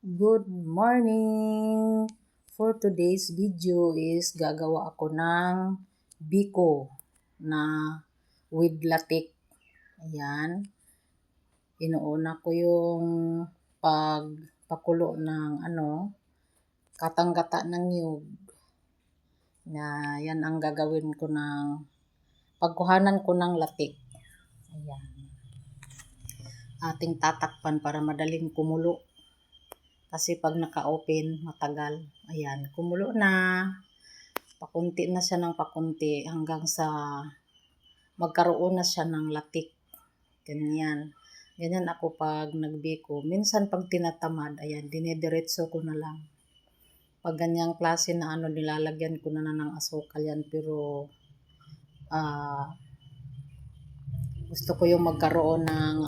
Good morning! For today's video is gagawa ako ng biko na with latik. Ayan. Inuuna ko yung pagpakulo ng katang-gata ng niyog. Yan ang gagawin ko ng pagkuhanan ko ng latik. Ayan. Ating tatakpan para madaling kumulo. Kasi pag naka-open, matagal. Ayan, kumulo na. Pakunti na siya ng pakunti hanggang sa magkaroon na siya ng latik. Ganyan. Ganyan ako pag nagbiko. Minsan pag tinatamad, ayan, dinidiretso ko na lang. Pag ganyang klase na nilalagyan ko na ng asukal yan. Pero gusto ko yung magkaroon ng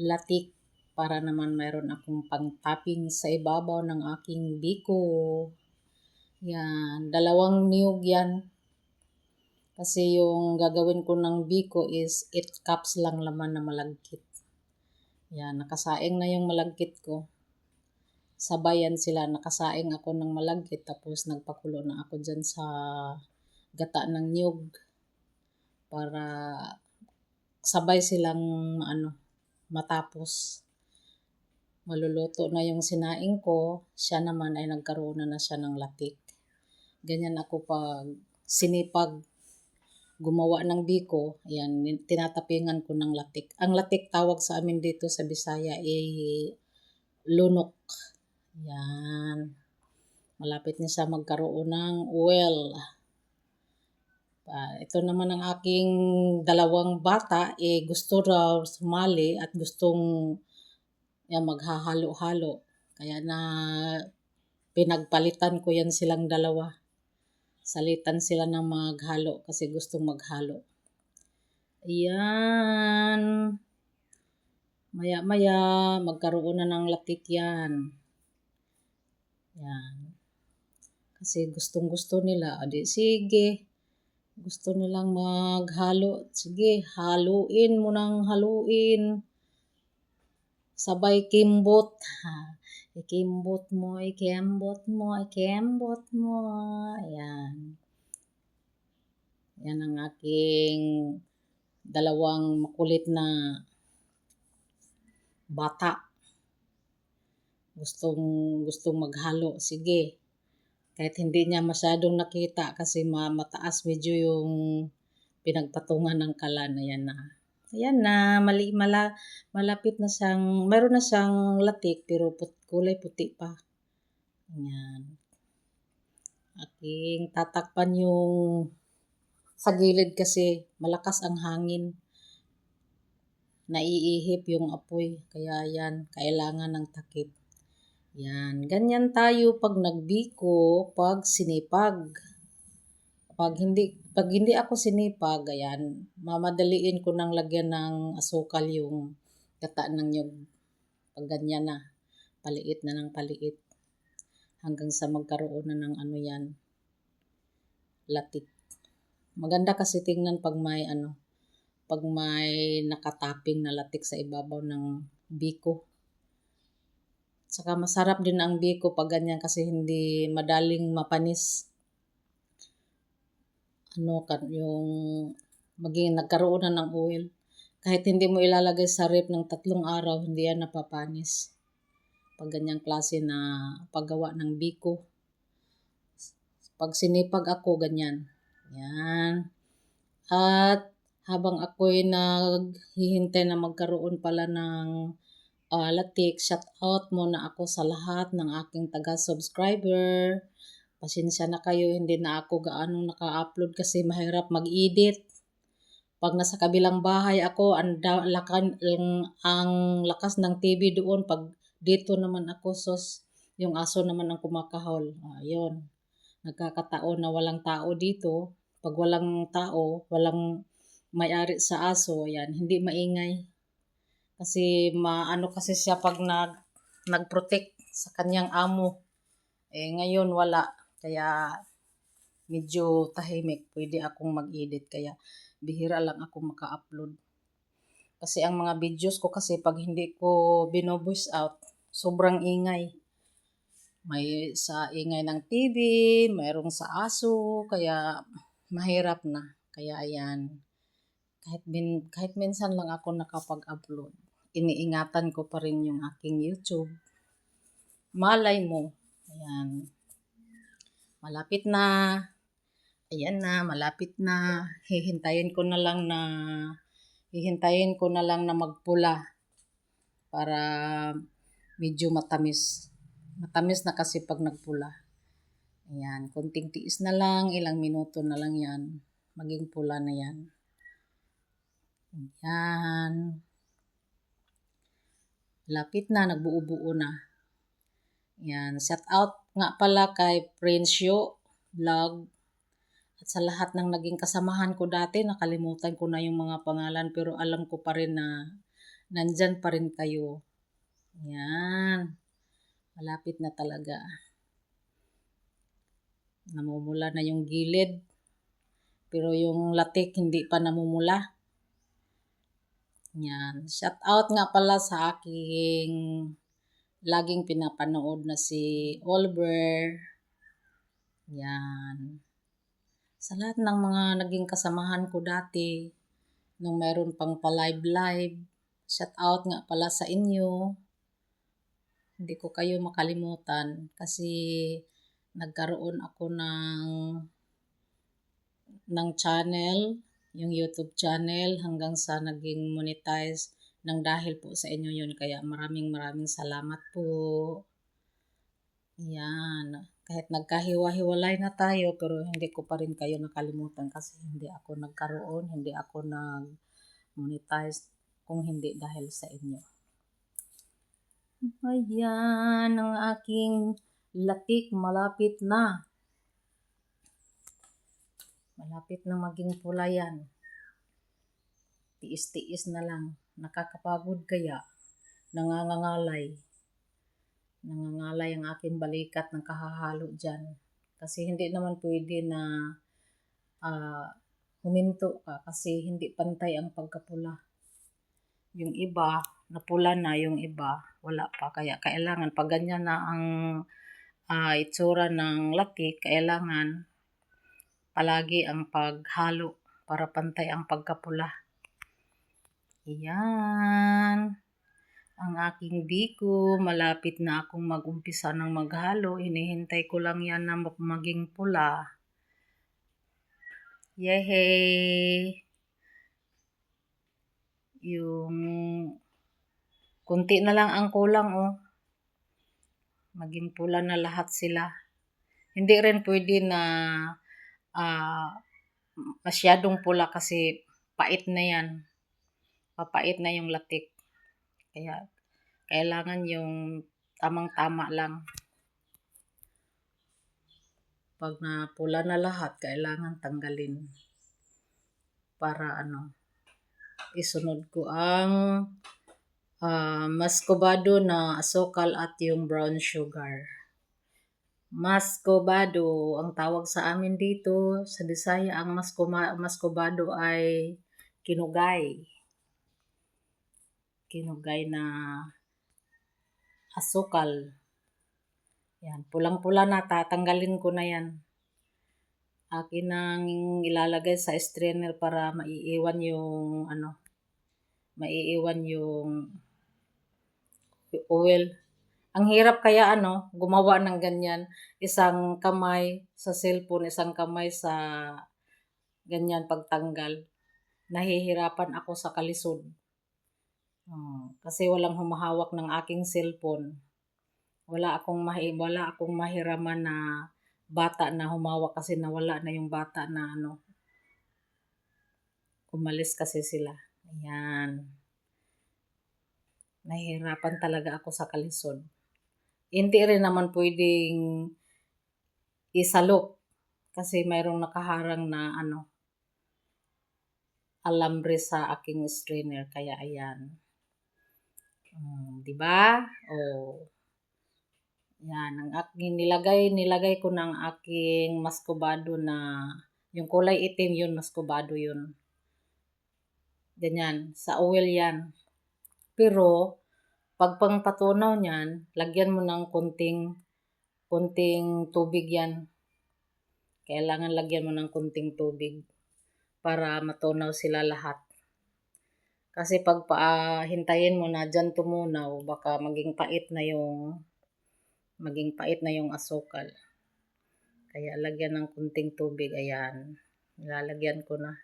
latik. Para naman mayroon akong pang-topping sa ibabaw ng aking biko. Yan, 2 niyog yan. Kasi yung gagawin ko ng biko is 8 cups lang laman na malagkit. Yan, nakasaing na yung malagkit ko. Sabayan sila, nakasaing ako ng malagkit. Tapos nagpakulo na ako dyan sa gata ng niyog. Para sabay silang matapos. Maluluto na yung sinaing ko, siya naman ay nagkaroon na siya ng latik. Ganyan ako pag sinipag gumawa ng biko, ayan, tinatapingan ko ng latik. Ang latik tawag sa amin dito sa Bisaya ay lunok. Yan. Malapit na siya magkaroon ng oil. Ito naman ang aking 2 bata, gusto raw sumali at gustong maghahalo-halo. Kaya na pinagpalitan ko yan silang 2. Salitan sila ng maghalo kasi gustong maghalo. Ayan. Maya-maya magkaroon na ng latik yan. Yan. Kasi gustong-gusto nila. Adi, sige. Gusto nilang maghalo. Sige, haluin mo nang haluin. Sabay kimbot. Ikimbot mo, ikembot mo, ikembot mo. Ayan. Yan ang aking 2 makulit na bata. Gustong maghalo. Sige. Kahit hindi niya masyadong nakita kasi mataas medyo yung pinagpatungan ng kalan. Ayan na. Ayan na, malapit na siyang, mayroon na siyang latik pero kulay puti pa. Ayan. Aking tatakpan yung sa gilid kasi malakas ang hangin. Naiihip yung apoy. Kaya yan, kailangan ng takip. Yan, ganyan tayo pag nagbiko, pag sinipag. Pag hindi ako sinipag, ayan, mamadaliin ko nang lagyan ng asukal yung gata ng nyug. Pag ganyan na, paliit na ng paliit. Hanggang sa magkaroon na ng yan, latik. Maganda kasi tingnan pag may nakatapping na latik sa ibabaw ng biko. Saka masarap din ang biko pag ganyan kasi hindi madaling mapanis. Yung nagkaroon na ng oil. Kahit hindi mo ilalagay sa ref ng 3 araw, hindi yan napapanis. Pag ganyang klase na paggawa ng biko. Pag sinipag ako, ganyan. Yan. At habang ako'y naghihintay na magkaroon pala ng latik, shout out muna ako sa lahat ng aking taga-subscriber. Pasensya na kayo, hindi na ako gaano naka-upload kasi mahirap mag-edit. Pag nasa kabilang bahay ako, ang lakas ng TV doon. Pag dito naman ako, yung aso naman ang kumakahol. Ayun. Nagkakataon na walang tao dito. Pag walang tao, walang may-ari sa aso, yan, hindi maingay. Kasi kasi siya pag nag-protect sa kanyang amo. Ngayon wala. Kaya medyo tahimik. Pwede akong mag-edit. Kaya bihira lang ako maka-upload. Kasi ang mga videos ko kasi pag hindi ko bino-voice out, sobrang ingay. May sa ingay ng TV, mayroong sa aso, kaya mahirap na. Kaya ayan, kahit minsan lang ako nakapag-upload, iniingatan ko pa rin yung aking YouTube. Malay mo, ayan, malapit na, ayan na, malapit na, hihintayin ko na lang na magpula para medyo matamis. Matamis na kasi pag nagpula. Ayan, konting tiis na lang, ilang minuto na lang yan, maging pula na yan. Ayan. Lapit na, nagbuo-buo na. Ayan, shout out nga pala kay Prinsyo Vlog. At sa lahat ng naging kasamahan ko dati, nakalimutan ko na yung mga pangalan pero alam ko pa rin na nandyan pa rin kayo. Ayan, malapit na talaga. Namumula na yung gilid, pero yung latik hindi pa namumula. Yan. Shout out nga pala sa aking laging pinapanood na si Oliver. Yan. Sa lahat ng mga naging kasamahan ko dati, nung meron pang pa-live, shout out nga pala sa inyo. Hindi ko kayo makalimutan kasi nagkaroon ako ng channel, yung YouTube channel hanggang sa naging monetize nang dahil po sa inyo yun. Kaya maraming salamat po. Yan. Kahit nagkahiwa-hiwalay na tayo pero hindi ko pa rin kayo nakalimutan kasi hindi ako nagkaroon, hindi ako nag-monetize kung hindi dahil sa inyo. Ayan ang aking latik, malapit na. Malapit na maging pula yan. Tiis-tiis na lang. Nakakapagod kaya. Nangangalay. Nangangalay ang aking balikat ng kahahalo dyan. Kasi hindi naman pwede na huminto ka kasi hindi pantay ang pagkapula. Yung iba, napula na, yung iba, wala pa. Kaya kailangan, pag ganyan na ang itsura ng latik, kailangan palagi ang paghalo para pantay ang pagkapula. Ayan. Ang aking biko, malapit na akong mag-umpisa ng maghalo. Hinihintay ko lang yan na maging pula. Yehey! Yung kunti na lang ang kulang, oh. Maging pula na lahat sila. Hindi rin pwede na masyadong pula kasi pait na yan. Papait na yung latik. Kaya kailangan yung tamang-tama lang. Pag napula na lahat, kailangan tanggalin. Para isunod ko ang muscovado na asukal at yung brown sugar. Muscovado, ang tawag sa amin dito sa Bisaya, ang muscovado ay kinugay. Kinugay na asukal. Yan, pulang-pula na, tatanggalin ko na yan. Akin nang ilalagay sa strainer para maiiwan yung oil. Ang hirap kaya gumawa ng ganyan. Isang kamay sa cellphone, isang kamay sa ganyan pagtanggal. Nahihirapan ako sa kalisod. Kasi walang humahawak ng aking cellphone. Wala akong mahiraman na bata na humawak kasi nawala na yung bata na umalis kasi sila. Ayan. Nahihirapan talaga ako sa kalisod. Hindi rin naman pwedeng isalok kasi mayroong nakaharang na alambre sa aking strainer. Kaya ayan. Diba? Yan, ang aking nilagay ko ng aking muscovado na yung kulay itim yun, muscovado yun. Ganyan, sa oil yan. Pero, pag pangpatunaw niyan, lagyan mo ng konting tubig yan. Kailangan lagyan mo ng konting tubig para matunaw sila lahat. Kasi pag hintayin mo na dyan tumunaw, baka maging pait na yung asukal. Kaya lagyan ng konting tubig, ayan. Nilalagyan ko na.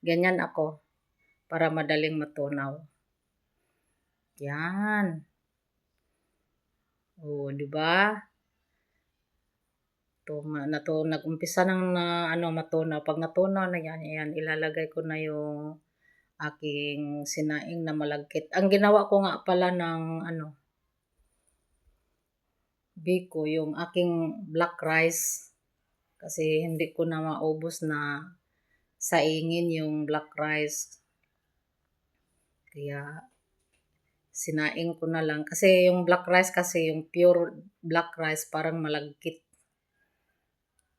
Ganyan ako, para madaling matunaw. Yan. O, di ba? Nag-umpisa nang matunaw. Pag natunaw na yan, ayan, ilalagay ko na yung aking sinaing na malagkit. Ang ginawa ko nga pala ng biko, yung aking black rice. Kasi hindi ko na maubos na saingin yung black rice. Kaya sinaing ko na lang. Kasi yung black rice kasi, yung pure black rice, parang malagkit.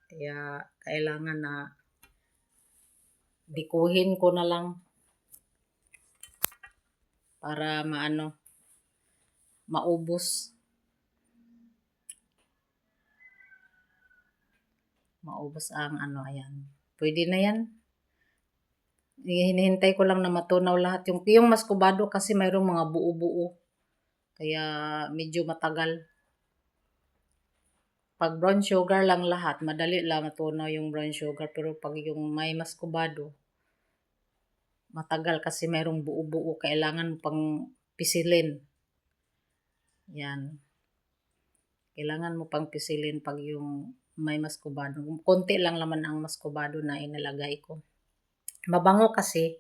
Kaya kailangan na bikuhin ko na lang para maubos. Maubos ang ayan. Pwede na yan. Hinihintay ko lang na matunaw lahat. Yung maskobado kasi mayroong mga buo-buo. Kaya medyo matagal. Pag brown sugar lang lahat, madali lang matunaw yung brown sugar. Pero pag yung may maskobado, matagal kasi mayroong buo-buo. Kailangan pang pisilin. Yan. Kailangan mo pang pisilin pag yung may maskobado. Konti lang naman ang maskobado na inilagay ko. Mabango kasi.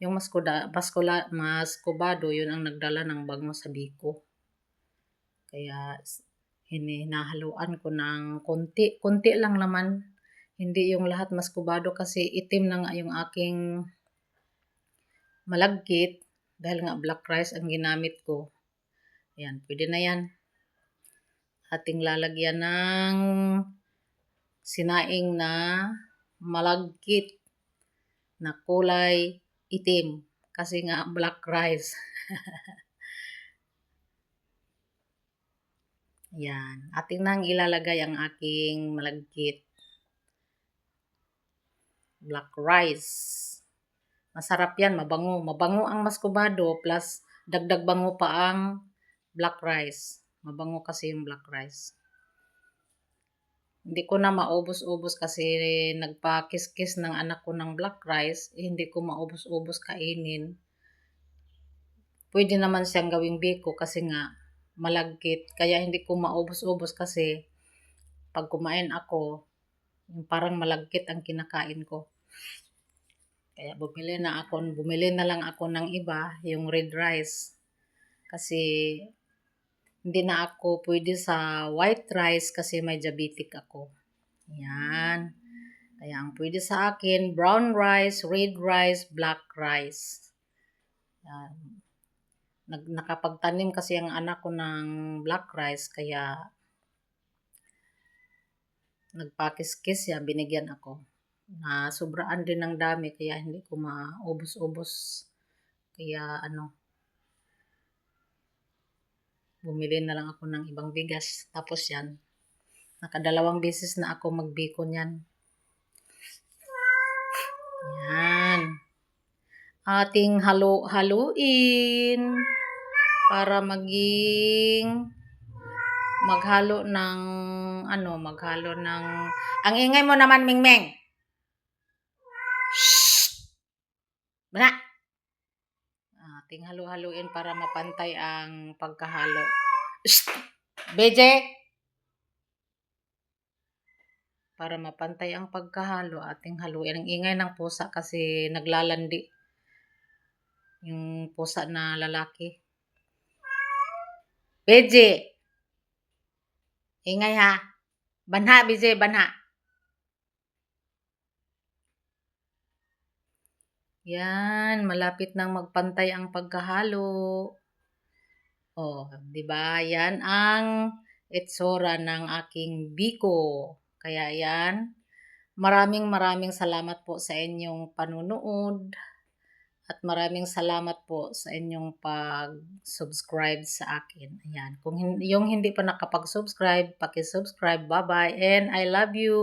Yung maskobado, yun ang nagdala ng bango sa biko. Kaya hinahaluan ko ng konti. Konti lang naman. Hindi yung lahat maskobado kasi itim na nga yung aking malagkit. Dahil nga black rice ang ginamit ko. Ayan, pwede na yan. Ating lalagyan ng sinaing na malagkit na kulay itim. Kasi nga black rice. Yan. Ating nang ilalagay ang aking malagkit black rice. Masarap yan, mabango. Mabango ang maskobado plus dagdag bango pa ang black rice. Mabango kasi yung black rice. Hindi ko na maubos-ubos kasi nagpa-kiss-kiss ng anak ko ng black rice. Hindi ko maubos-ubos kainin. Pwede naman siyang gawing biko kasi nga malagkit. Kaya hindi ko maubos-ubos kasi pag kumain ako, yung parang malagkit ang kinakain ko. Kaya bumili na lang ako ng iba, yung red rice. Kasi hindi na ako pwede sa white rice kasi may diabetic ako. Yan. Kaya ang pwede sa akin, brown rice, red rice, black rice. Yan. Nakapagtanim kasi ang anak ko ng black rice, kaya nagpakis-kis siya, binigyan ako. Na sobraan din ng dami, kaya hindi ko maubos-ubos. Kaya bumili na lang ako ng ibang bigas. Tapos yan, nakadalawang beses na ako magbiko niyan. Yan. Ating haluin para maghalo ng ang ingay mo naman, Mingmeng. Shh! Bana! Ating haluin para mapantay ang pagkahalo. Shh! Beje! Para mapantay ang pagkahalo, ating haluin. Ang ingay ng pusa kasi naglalandi. Yung pusa na lalaki. Beje! Ingay ha. Banha, Beje, banha. Yan, malapit nang magpantay ang pagkahalo. Oh, 'di ba? Yan ang itsura ng aking biko. Kaya yan, maraming salamat po sa inyong panunood. At maraming salamat po sa inyong pag-subscribe sa akin. Ayan. Kung yung hindi pa nakapag-subscribe, paki-subscribe. Bye-bye and I love you.